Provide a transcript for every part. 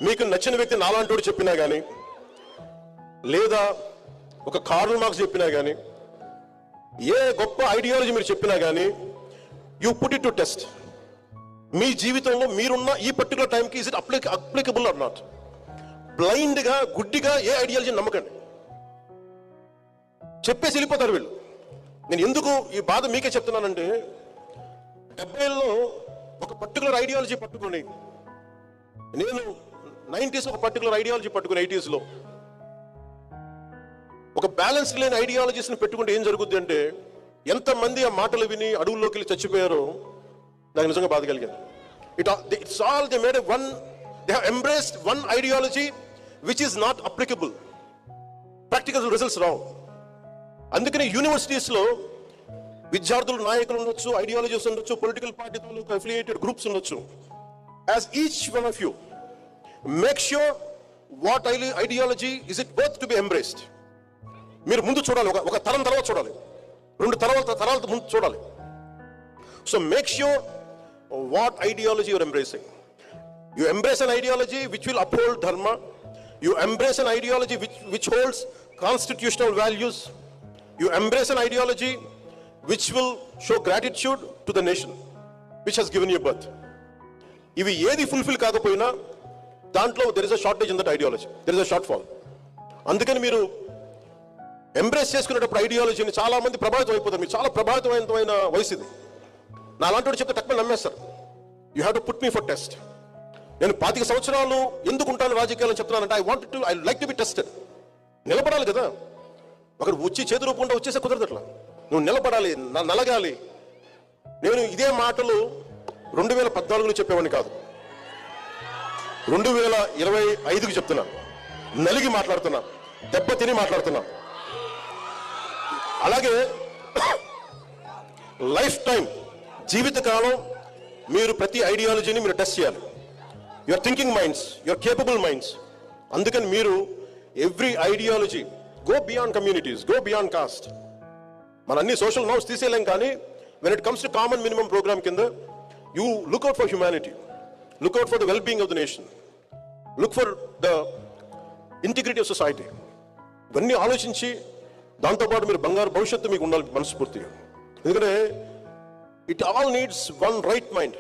మీకు నచ్చిన వ్యక్తి నాలాంటోడు చెప్పినా కానీ, లేదా ఒక కార్ల్ మార్క్స్ చెప్పినా కానీ, ఏ గొప్ప ఐడియాలజీ మీరు చెప్పినా కానీ, you put it to test. మీ జీవితంలో మీరున్న ఈ పర్టికులర్ టైంకి is it applicable or not. బ్లైండ్గా గుడ్డిగా ఏ ఐడియాలజీ నమ్మకండి. చెప్పేసి వెళ్ళిపోతారు వీళ్ళు. నేను ఎందుకు ఈ బాధ మీకే చెప్తున్నానంటే, 70లో ఒక పర్టికులర్ ఐడియాలజీ పట్టుకొని, నేను 90s ఒక పర్టికులర్ ఐడియాలజీ పట్టుకుని 80sలో ఒక బ్యాలెన్స్ లేని ఐడియాలజీస్ని పెట్టుకుంటే ఏం జరుగుద్ది అంటే, ఎంతమంది ఆ మాటలు విని అడవుల్లోకి వెళ్ళి చచ్చిపోయారో నాకు నిజంగా బాధ కలిగింది. It's all they made they have embraced one ideology which is not applicable. Practical results రావు. అందుకని యూనివర్సిటీస్లో విద్యార్థులు, నాయకులు ఉండొచ్చు, ఐడియాలజీస్ ఉండొచ్చు, పొలిటికల్ పార్టీ తాలూకు అఫిలియేటెడ్ గ్రూప్స్ ఉండొచ్చు. As each one of you make sure what ideology is it worth to be embraced. మీరు ముందు చూడాలి, ఒక తరం తర్వాత చూడాలి, 2 తరాల ముందు చూడాలి. So make sure what ideology you are embracing. You embrace an ideology which will uphold dharma. You embrace an ideology which holds constitutional values. You embrace an ideology which will show gratitude to the nation which has given you birth. Ivi edi fulfill kaagapoyina dantlo there is a shortage in that ideology, there is a shortfall. Andukani మీరు embrace చేసుకునేటప్పుడు ఐడియాలజీని చాలా మంది ప్రభావితం అయిపోతారు. మీరు చాలా ప్రభావితమైన వయసు ఇది. నా అలాంటి చెప్తే తక్కువ నమ్మేస్తారు. You have to put me for test. నేను 25 సంవత్సరాలు ఎందుకు ఉంటాను రాజకీయాలను చెప్తున్నానంటే, I like to be tested. నిలబడాలి కదా. ఒకరు వచ్చి చేతి రూపంలో వచ్చేసే కుదరదు. అట్లా నువ్వు నిలబడాలి, నలగాలి. నేను ఇదే మాటలు 2014లో చెప్పేవాడిని కాదు, 2025కి చెప్తున్నా. నలిగి మాట్లాడుతున్నా, దెబ్బ తిని మాట్లాడుతున్నా. అలాగే లైఫ్ టైం, జీవితకాలం మీరు ప్రతి ఐడియాలజీని మీరు టెస్ట్ చేయాలి. Your thinking minds, your capable minds. అందుకని మీరు every ideology go beyond communities, go beyond caste. మన అన్ని సోషల్ నామ్స్ తీసేయలేం, కానీ when it comes to common minimum programme కింద you look out for humanity, look out for the well being of the nation, look for the integrity of society. ఇవన్నీ ఆలోచించి దాంతోపాటు మీరు బంగారు భవిష్యత్తు మీకు ఉండాలి మనస్ఫూర్తిగా. ఎందుకంటే it all needs one right mind.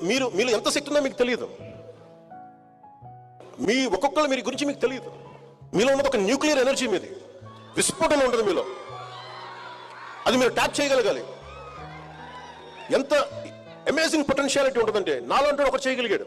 మీరు ఎంత శక్తి ఉందో మీకు తెలియదు. మీ ఒక్కొక్కరు మీ గురించి మీకు తెలియదు. మీలో ఉన్నది ఒక న్యూక్లియర్ ఎనర్జీ, మీది విస్ఫోటన ఉంటుంది మీలో. అది మీరు ట్యాప్ చేయగలగాలి. ఎంత అమేజింగ్ పొటెన్షియాలిటీ ఉంటుందంటే నాలంటూ ఒకటి చేయగలిగాడు.